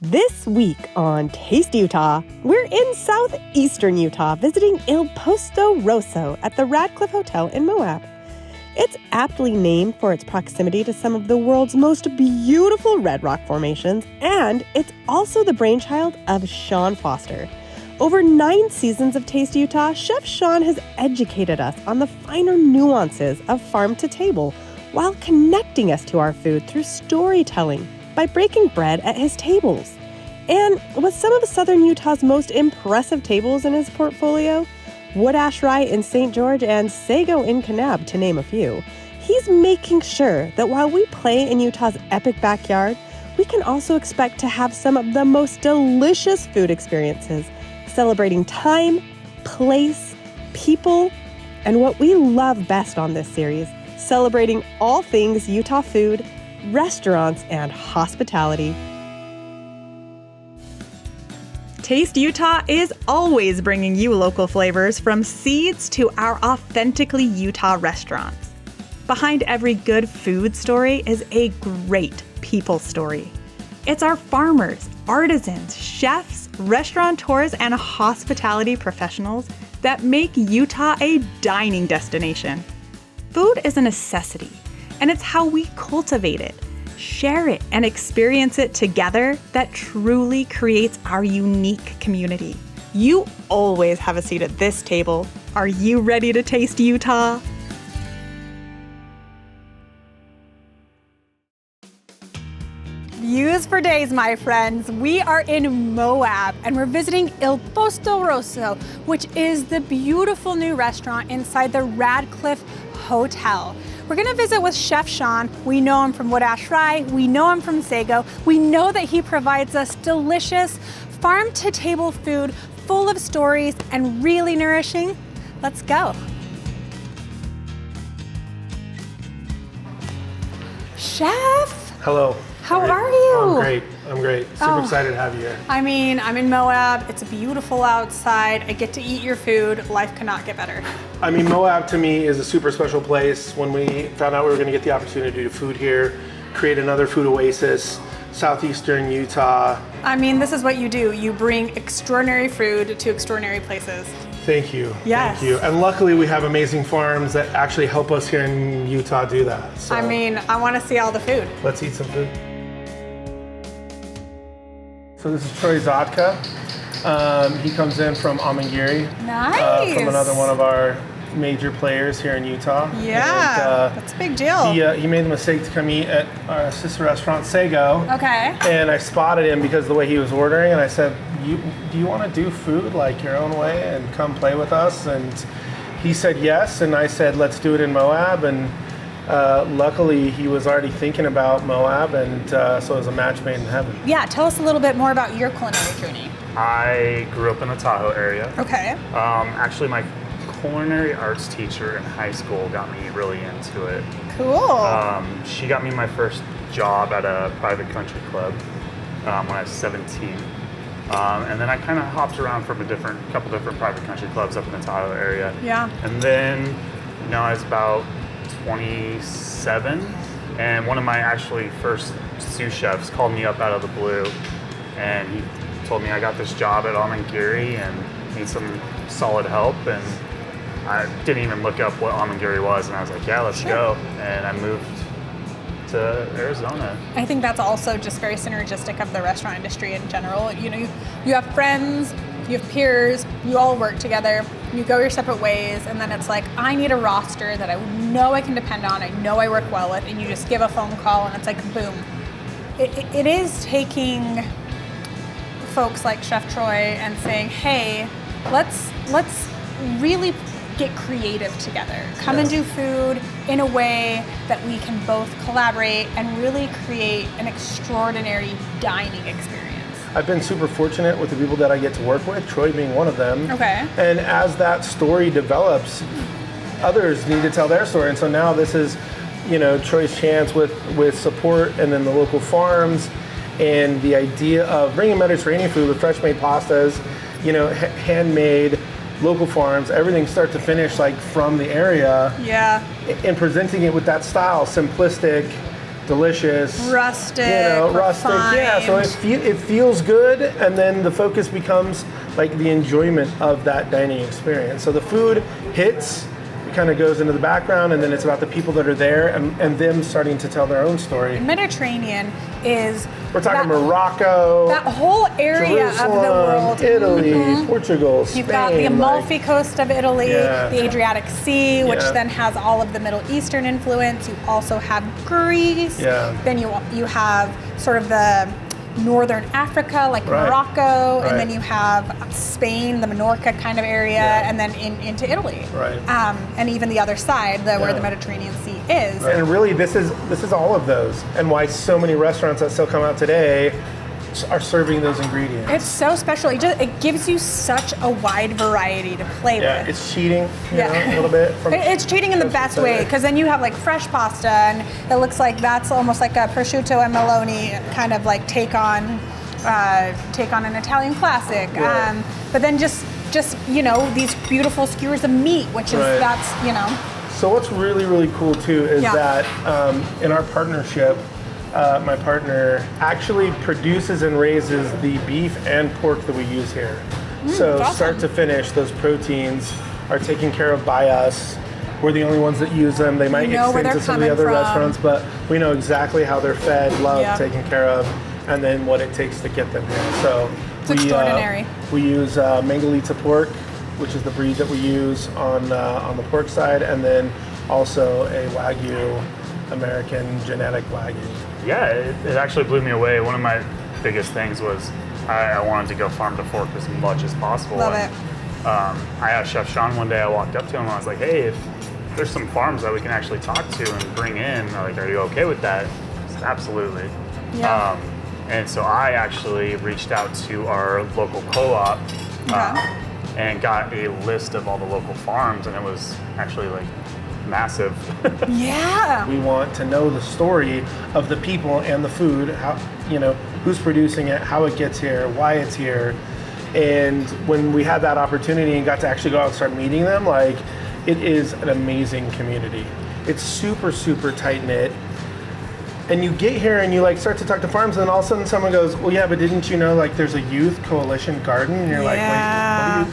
This week on Taste Utah, we're in southeastern Utah visiting Il Posto Rosso at the Radcliffe Hotel in Moab. It's aptly named for its proximity to some of the world's most beautiful red rock formations, and it's also the brainchild of Sean Foster. Over 9 seasons of Taste Utah, Chef Sean has educated us on the finer nuances of farm to table while connecting us to our food through storytelling by breaking bread at his tables. And with some of Southern Utah's most impressive tables in his portfolio, Wood Ash Rye in St. George and Sago in Kanab, to name a few, he's making sure that while we play in Utah's epic backyard, we can also expect to have some of the most delicious food experiences, celebrating time, place, people, and what we love best on this series, celebrating all things Utah food, restaurants, and hospitality. Taste Utah is always bringing you local flavors from seeds to our authentically Utah restaurants. Behind every good food story is a great people story. It's our farmers, artisans, chefs, restaurateurs, and hospitality professionals that make Utah a dining destination. Food is a necessity, and it's how we cultivate it, share it, and experience it together that truly creates our unique community. You always have a seat at this table. Are you ready to taste Utah? Views for days, my friends. We are in Moab and we're visiting Il Posto Rosso, which is the beautiful new restaurant inside the Radcliffe Hotel. We're gonna visit with Chef Sean. We know him from Wood Ash Rye. We know him from Sago. We know that he provides us delicious farm-to-table food full of stories and really nourishing. Let's go. Chef. Hello. How are you? I'm great. Super excited to have you here. I mean, I'm in Moab. It's beautiful outside. I get to eat your food. Life cannot get better. I mean, Moab to me is a super special place. When we found out we were going to get the opportunity to do food here, create another food oasis, southeastern Utah. I mean, this is what you do. You bring extraordinary food to extraordinary places. Thank you. Yes. Thank you. And luckily we have amazing farms that actually help us here in Utah do that. So I mean, I want to see all the food. let's eat some food. So this is Troy Zotka. He comes in from Amangiri. Nice. From another one of our major players here in Utah. Yeah, that's a big deal. He made the mistake to come eat at our sister restaurant, Sago. Okay. And I spotted him because of the way he was ordering, and I said, do you want to do food like your own way and come play with us? And he said yes, and I said, let's do it in Moab. And luckily, he was already thinking about Moab, and so it was a match made in heaven. Yeah, tell us a little bit more about your culinary journey. I grew up in the Tahoe area. Okay. Actually, my culinary arts teacher in high school got me really into it. Cool. She got me my first job at a private country club when I was 17. And then I kind of hopped around from a couple different private country clubs up in the Tahoe area. Yeah. And then, I was about 27, and one of my actually first sous chefs called me up out of the blue, and he told me I got this job at Amangiri and need some solid help, and I didn't even look up what Amangiri was, and I was like, yeah, let's go, and I moved to Arizona. I think that's also just very synergistic of the restaurant industry in general. You have friends, you have peers, you all work together, you go your separate ways, and then it's like, I need a roster that I know I can depend on, I know I work well with, and you just give a phone call and it's like, boom. It is taking folks like Chef Troy and saying, hey, let's really get creative together. Come and do food in a way that we can both collaborate and really create an extraordinary dining experience. I've been super fortunate with the people that I get to work with, Troy being one of them. Okay. And as that story develops, others need to tell their story. And so now this is, Troy's chance with support and then the local farms and the idea of bringing Mediterranean food with fresh made pastas, handmade, local farms, everything start to finish, like from the area. Yeah. And presenting it with that style, simplistic, delicious, rustic, rustic. Yeah, so it feels good, and then the focus becomes like the enjoyment of that dining experience. So the food hits, it kind of goes into the background, and then it's about the people that are there and them starting to tell their own story. Mediterranean is... We're talking Morocco, that whole area Jerusalem, of the world. Italy, Portugal, Spain. You've got the Amalfi Coast of Italy, Yeah. the Adriatic Sea, which Yeah. then has all of the Middle Eastern influence. You also have Greece. Yeah. Then you have sort of the Northern Africa, like Right. Morocco, Right. and then you have Spain, the Minorca kind of area, Yeah. and then into Italy. Right. And even the other side, where Yeah. the Mediterranean Sea is. And really, this is all of those, and why so many restaurants that still come out today are serving those ingredients. It's so special. It gives you such a wide variety to play Yeah, with. it's cheating, Yeah. a little bit. It's cheating in the best way, because then you have like fresh pasta, and it looks like that's almost like a prosciutto and maloney kind of like take on an Italian classic. Right. But then just these beautiful skewers of meat, which is Right. that's So what's really, really cool too is Yeah. that in our partnership, my partner actually produces and raises the beef and pork that we use here. So awesome. start to finish, those proteins are taken care of by us. We're the only ones that use them. They might know where extend they're to some of the coming other from. restaurants, but we know exactly how they're fed, loved, Yeah. taken care of, and then what it takes to get them here. So It's extraordinary. We use Mangalitsa pork, which is the breed that we use on the pork side, and then also a Wagyu, American genetic Wagyu. Yeah, it actually blew me away. One of my biggest things was I wanted to go farm to fork as much as possible. Love And, I asked Chef Sean one day, I walked up to him and I was like, hey, if there's some farms that we can actually talk to and bring in, like, are you okay with that? He said, absolutely. Yeah. And so I actually reached out to our local co-op and got a list of all the local farms, and it was actually like massive. Yeah. We want to know the story of the people and the food, how, who's producing it, how it gets here, why it's here. And when we had that opportunity and got to actually go out and start meeting them, like, it is an amazing community. It's super, super tight knit. And you get here and you like start to talk to farms, and then all of a sudden someone goes, well, yeah, but didn't you know like there's a youth coalition garden? And you're like,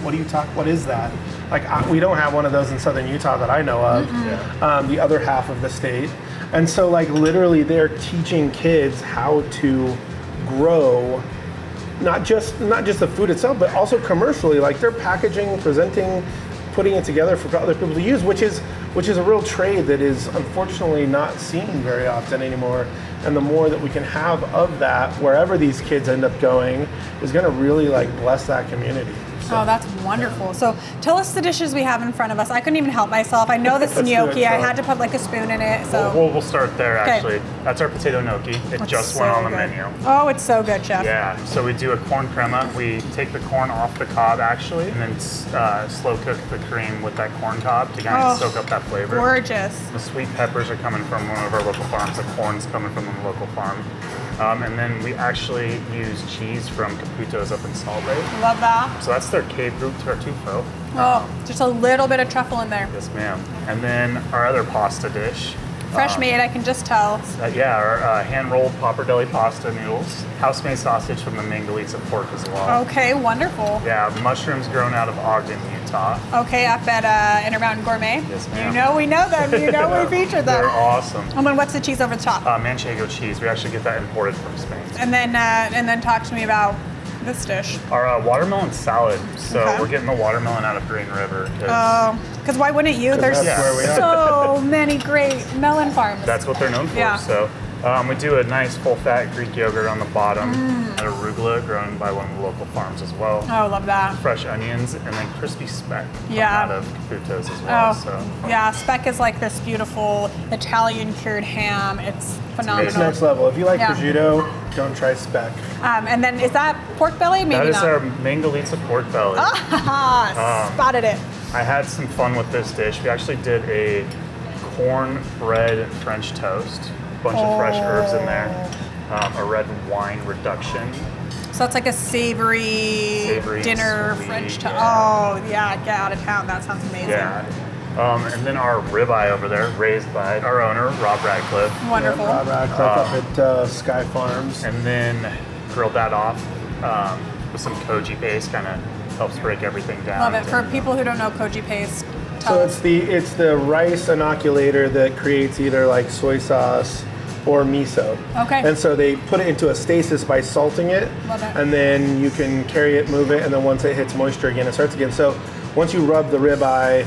wait, what is that? Like, we don't have one of those in southern Utah that I know of, the other half of the state. And so like literally they're teaching kids how to grow not just the food itself, but also commercially. Like, they're packaging, presenting, putting it together for other people to use, which is a real trade that is unfortunately not seen very often anymore. And the more that we can have of that, wherever these kids end up going, is going to really like bless that community. So, Oh, that's wonderful. So tell us the dishes we have in front of us. I couldn't even help myself. I know this is Let's do gnocchi. it, I so. had to put like a spoon in it. So We'll start there, Okay. actually. That's our potato gnocchi. It It's just so went on the good. menu. Oh, it's so good, Chef. Yeah, so we do a corn crema. We take the corn off the cob, actually, and then slow cook the cream with that corn cob to kind of soak up that flavor. Gorgeous. The sweet peppers are coming from one of our local farms. The corn's coming from a local farm. And then we actually use cheese from Caputo's up in Salt Lake. Love that. So that's their cave root tartufo. Oh, just a little bit of truffle in there. Yes, ma'am. And then our other pasta dish. Fresh made, I can just tell. Our hand-rolled pappardelle pasta noodles. House-made sausage from the Mangalitsa pork as well. Okay, wonderful. Yeah, mushrooms grown out of Ogden, Utah. Okay, up at In Around Gourmet. Yes, ma'am. You know we know them. You know we feature them. They're awesome. And then what's the cheese over the top? Manchego cheese. We actually get that imported from Spain. And then talk to me about this dish. Our watermelon salad. So Okay. we're getting the watermelon out of Green River. Because why wouldn't you? There's that's where we are. so many great melon farms. That's what they're known for. Yeah. So we do a nice full-fat Greek yogurt on the bottom, and arugula grown by one of the local farms as well. Oh, love that. Fresh onions, and then crispy speck Yeah. out of Caputo's as well. Oh, So yeah. Speck is like this beautiful Italian cured ham. It's phenomenal. it's next level. If you like Yeah. prosciutto, don't try speck. And then is that pork belly? Maybe that is not. Ah. our Mangalitsa pork belly. Spotted it. I had some fun with this dish. We actually did a cornbread French toast, bunch of fresh herbs in there, a red wine reduction. So it's like a savory Savory, dinner sweet, French toast. yeah. Oh, yeah. Get out of town. That sounds amazing. Yeah. And then our ribeye over there, raised by our owner, Rob Radcliffe. Wonderful. Rob Radcliffe up at Sky Farms. And then grilled that off with some koji paste, kind of helps break everything down. Love it. For people who don't know koji paste, tell So us. it's the rice inoculator that creates either like soy sauce or miso. Okay. And so they put it into a stasis by salting it. Love it. And then you can carry it, move it, and then once it hits moisture again, it starts again. So once you rub the ribeye,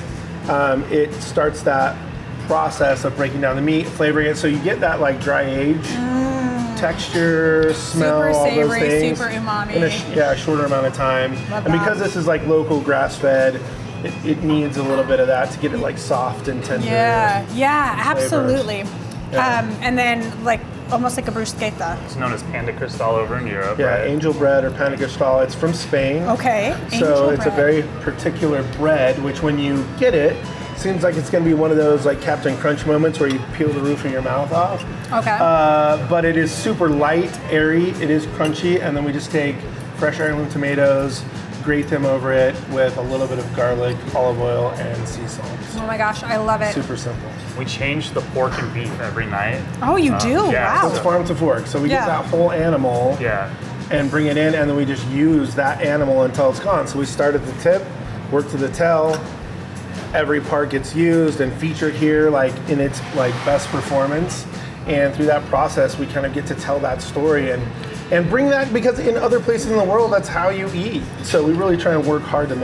it starts that process of breaking down the meat, flavoring it. So you get that like dry age texture, smell, Super all those savory, things. super umami. In a shorter amount of time. Love And that. because this is like local grass-fed, it needs a little bit of that to get it like soft and tender. Yeah, absolutely. Yeah. And then like almost like a bruschetta. It's known as panda cristal over in Europe. Yeah, right? angel bread or pan de cristal. It's from Spain. Okay. So angel it's bread. a very particular bread, which when you get it, seems like it's going to be one of those like Captain Crunch moments where you peel the roof of your mouth off. Okay. But it is super light, airy. It is crunchy, and then we just take fresh heirloom tomatoes, grate them over it with a little bit of garlic, olive oil, and sea salt. Oh my gosh, I love it. Super simple. We change the pork and beef every night. Oh, you do? yeah, So it's Wow. farm to fork. So we Yeah. get that whole animal. Yeah. And bring it in, and then we just use that animal until it's gone. So we start at the tip, work to the tail. Every part gets used and featured here, like in its like best performance. And through that process, we kind of get to tell that story and bring that, because in other places in the world, that's how you eat. So we really try and work hard to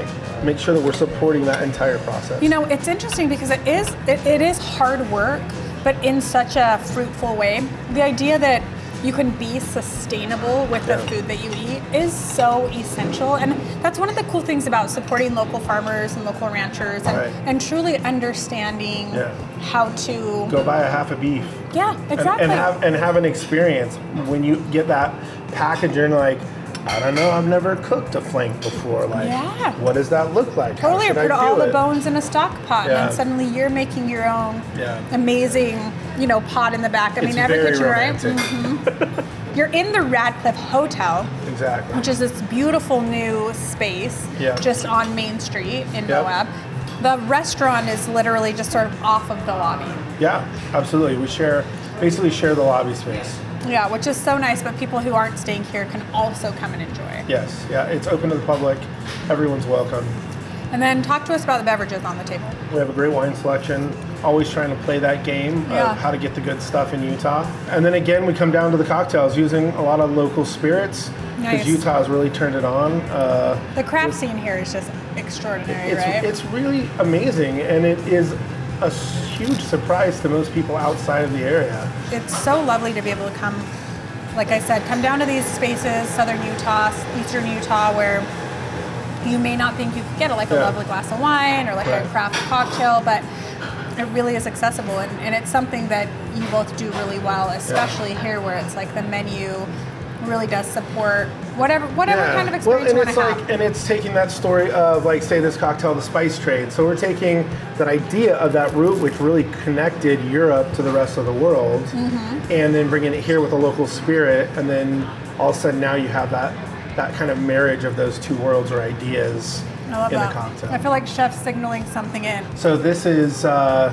make sure that we're supporting that entire process. You know, it's interesting because it is hard work, but in such a fruitful way. The idea that you can be sustainable with the food that you eat is so essential. And that's one of the cool things about supporting local farmers and local ranchers and, Right. and truly understanding how to... Go buy a half a beef. Yeah, exactly. And have an experience. When you get that package, you're like, I don't know, I've never cooked a flank before. Like, Yeah. what does that look like? How Totally, or should I put all do the it? bones in a stock pot, and Yeah. then suddenly you're making your own Yeah. amazing, pot in the back. I It's mean, every very kitchen, romantic. right? You're in the Radcliffe Hotel, Exactly. which is this beautiful new space Yeah. just on Main Street in Yep. Moab. The restaurant is literally just sort of off of the lobby. Yeah, absolutely. We basically share the lobby space. Yeah, which is so nice, but people who aren't staying here can also come and enjoy. Yes, yeah, it's open to the public. Everyone's welcome. And then talk to us about the beverages on the table. We have a great wine selection. Always trying to play that game Yeah. of how to get the good stuff in Utah. And then again, we come down to the cocktails using a lot of local spirits because Nice. Utah has really turned it on. The craft scene here is just extraordinary, It's, right? it's really amazing, and it is a huge surprise to most people outside of the area. It's so lovely to be able to come, like I said, come down to these spaces, southern Utah, eastern Utah, where you may not think you could get a lovely glass of wine or like Right. a craft cocktail, but it really is accessible, and it's something that you both do really well, especially here where it's like the menu really does support whatever kind of experience you want to have. And it's taking that story of, like, say this cocktail, the spice trade. So we're taking that idea of that route, which really connected Europe to the rest of the world, Mm-hmm. and then bringing it here with a local spirit, and then all of a sudden now you have that kind of marriage of those two worlds or ideas I love in that. a cocktail. I feel like chef's signaling something in. So this is our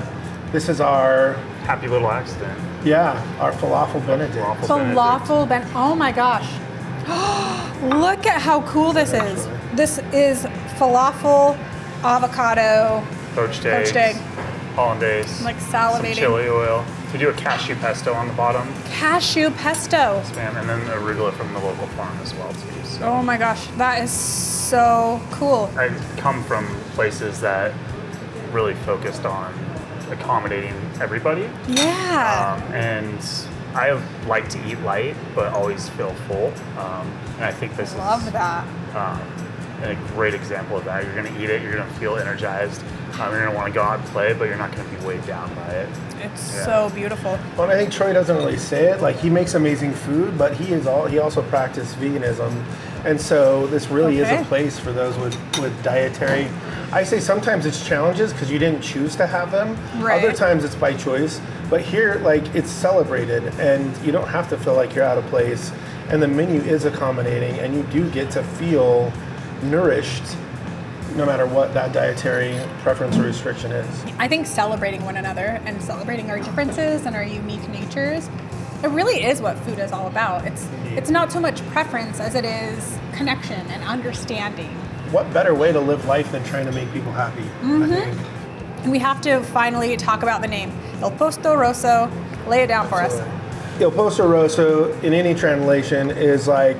Happy little accident. our falafel Benedict. Falafel Ben. Oh my gosh. Look at how cool this is. This is falafel, avocado, Poached Poached eggs. egg. Hollandaise. Like some salivating. chili oil. We do a cashew pesto on the bottom, cashew pesto. spam, and then arugula from the local farm as well too. So Oh my gosh, that is so cool. I come from places that really focused on accommodating everybody. Yeah. And I like to eat light, but always feel full. And I think this Love is that. a great example of that. You're going to eat it, you're going to feel energized, you're going to want to go out and play, but you're not going to be weighed down by it. It's Yeah. so beautiful. Well, I think Troy doesn't really say it. Like, he makes amazing food, but he also practiced veganism, and so this really is Okay. a place for those with dietary. I say sometimes it's challenges because you didn't choose to have them. Right. Other times it's by choice. But here, like, it's celebrated, and you don't have to feel like you're out of place. And the menu is accommodating, and you do get to feel nourished no matter what that dietary preference or restriction is. I think celebrating one another and celebrating our differences and our unique natures, it really is what food is all about. It's not so much preference as it is connection and understanding. What better way to live life than trying to make people happy, I think. And we have to finally talk about the name. Il posto rosso. Lay it down for us. Il posto rosso, in any translation, is like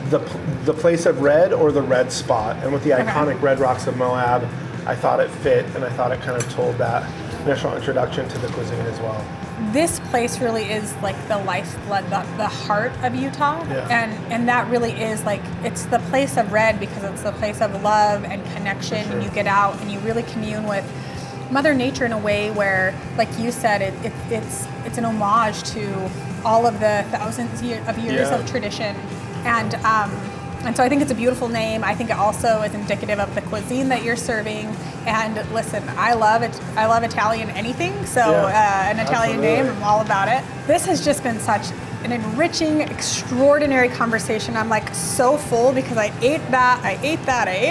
the place of red or the red spot. And with the iconic red rocks of Moab, I thought it fit, and I thought it kind of told that initial introduction to the cuisine as well. This place really is like the lifeblood, the heart of Utah. Yeah. And that really is like, it's the place of red because it's the place of love and connection. Sure. And you get out and you really commune with Mother Nature in a way where, like you said, it's an homage to all of the thousands of years of tradition. And so I think it's a beautiful name. I think it also is indicative of the cuisine that you're serving. And listen, I love Italian anything, so an Italian name, I'm all about it. This has just been such an enriching, extraordinary conversation. I'm like so full because I ate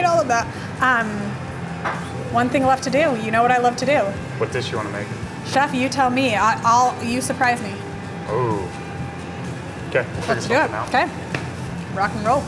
all of that. One thing left to do. You know what I love to do? What dish you want to make? Chef, you tell me. You surprise me. Oh. Okay. Let's do it. Okay. Rock and roll.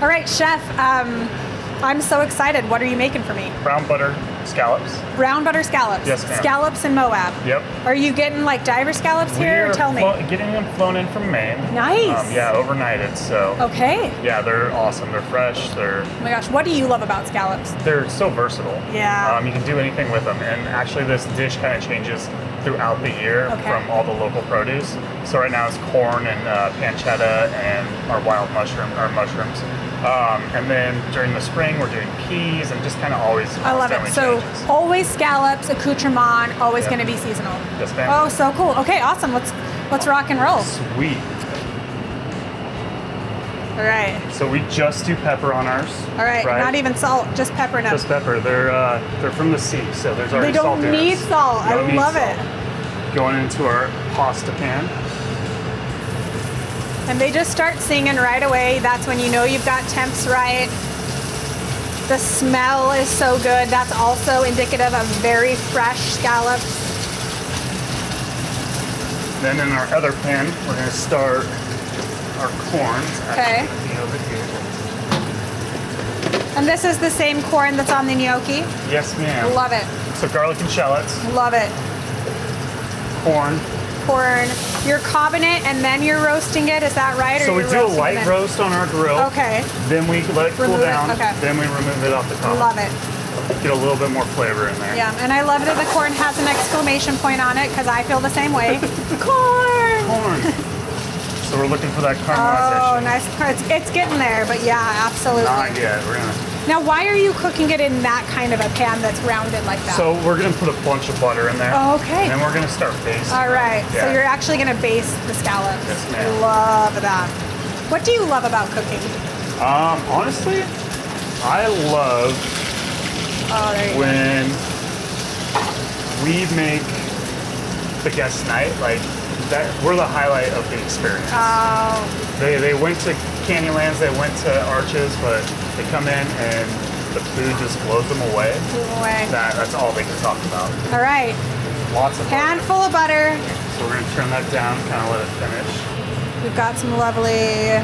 All right, Chef, I'm so excited. What are you making for me? Brown butter scallops. Brown butter scallops. Yes, ma'am. Scallops in Moab. Yep. Are you getting like diver scallops here? Or tell me. Getting them flown in from Maine. Nice. Yeah, overnighted. So. Okay. Yeah, they're awesome. They're fresh. Oh my gosh, what do you love about scallops? They're so versatile. Yeah. You can do anything with them, and actually, this dish kind of changes throughout the year from all the local produce. So right now it's corn and pancetta and our wild mushrooms. And then during the spring we're doing peas and just kind of always I love it. So changes. Always scallops, accoutrement, always going to be seasonal. Yes, ma'am. Oh, so cool. Okay, awesome. Let's rock and roll. Sweet. All right. So we just do pepper on ours. All right. Not even salt, just pepper now. Just pepper. They're from the sea, so there's already salt in it. They don't need salt. I love it. Going into our pasta pan. And they just start singing right away. That's when you know you've got temps right. The smell is so good. That's also indicative of very fresh scallops. Then in our other pan, we're going to start our corn. Okay. Over here. And this is the same corn that's on the gnocchi? Yes, ma'am. Love it. So garlic and shallots. Love it. Corn. You're cobbing it and then you're roasting it, is that right? So we do a light roast on our grill. Okay. Then we let it cool down. Okay. Then we remove it off the top. Love it. Get a little bit more flavor in there. Yeah, and I love that the corn has an exclamation point on it because I feel the same way. Corn! Corn. So we're looking for that caramelization. Oh, nice. It's getting there, but yeah, absolutely. Not yet. We're gonna. Now, why are you cooking it in that kind of a pan that's rounded like that? So we're gonna put a bunch of butter in there. Oh, okay. And then we're gonna start basting. All right. Yeah. So you're actually gonna baste the scallops. Yes, ma'am. Love that. What do you love about cooking? Honestly, I love when we make the guest night like that. We're the highlight of the experience. Oh. They went to Candylands, they went to Arches, but they come in and the food just blows them away. That's all they can talk about. All right. Lots of handful of butter. So we're gonna turn that down, kind of let it finish. We've got some lovely.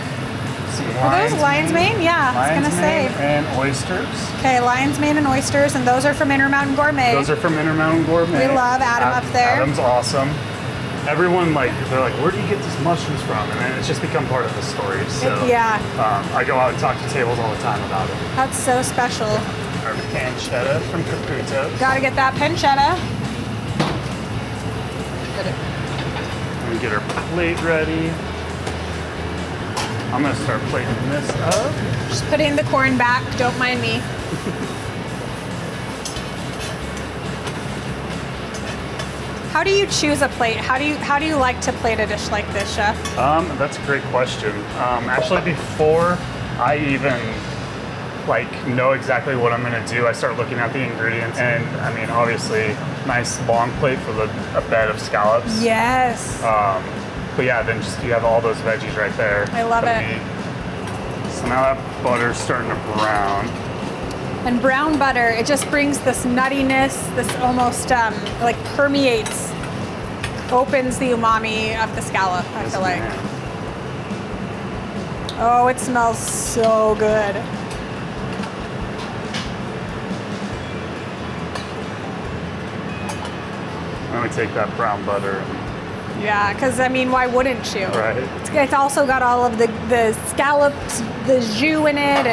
Are those lion's mane? Yeah, I was gonna say. And oysters. Okay, lion's mane and oysters, and those are from Intermountain Gourmet. Those are from Intermountain Gourmet. We love Adam up there. Adam's awesome. Everyone they're like, where do you get these mushrooms from? And then it's just become part of the story. So I go out and talk to tables all the time about it. That's so special. Our pancetta from Caputo. Gotta get that pancetta. And get our plate ready. I'm gonna start plating this up. Just putting the corn back, don't mind me. How do you choose a plate? How do you like to plate a dish like this, Chef? That's a great question. Actually, before I even know exactly what I'm gonna do, I start looking at the ingredients, and I mean, obviously, nice long plate for a bed of scallops. Yes. But yeah, then just you have all those veggies right there. I love it. Meat. So now that butter's starting to brown. And brown butter, it just brings this nuttiness, this almost like permeates, opens the umami of the scallop, I feel like. Oh, it smells so good. Then we take that brown butter. Yeah, because I mean, why wouldn't you? Right. It's also got all of the scallops, the jus in it,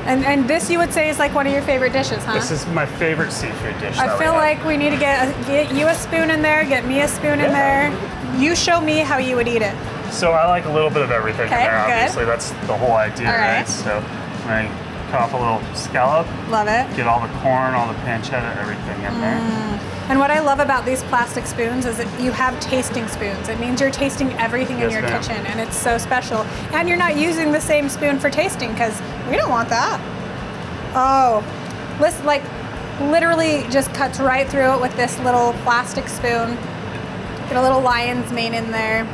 and this you would say is like one of your favorite dishes, huh? This is my favorite seafood dish. I feel like we need to get you a spoon in there, get me a spoon in there. You show me how you would eat it. So I like a little bit of everything in there, good. obviously. That's the whole idea, All right. right? So I cut off a little scallop, Love it. get all the corn, all the pancetta, everything in there. And what I love about these plastic spoons is that you have tasting spoons. It means you're tasting everything in Yes, your ma'am. kitchen, and it's so special. And you're not using the same spoon for tasting, because we don't want that. Oh, listen, like literally just cuts right through it with this little plastic spoon. Get a little lion's mane in there.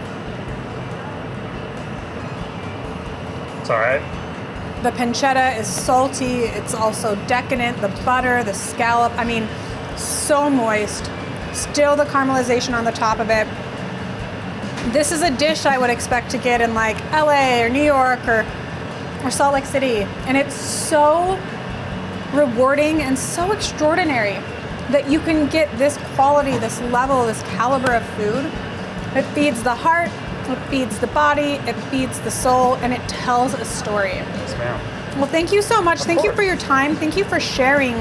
It's all right. The pancetta is salty. It's also decadent. The butter, the scallop, I mean, so moist. Still the caramelization on the top of it. This is a dish I would expect to get in like LA or New York or Salt Lake City. And it's so rewarding and so extraordinary that you can get this quality, this level, this caliber of food. It feeds the heart, it feeds the body, it feeds the soul, and it tells a story. Yes, ma'am. Well, thank you so much. Thank you course. for your time. Thank you for sharing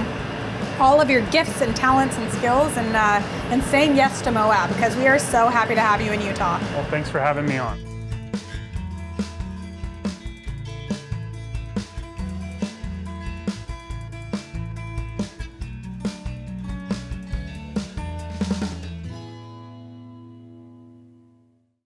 all of your gifts and talents and skills and saying yes to Moab, because we are so happy to have you in Utah. Well, thanks for having me on.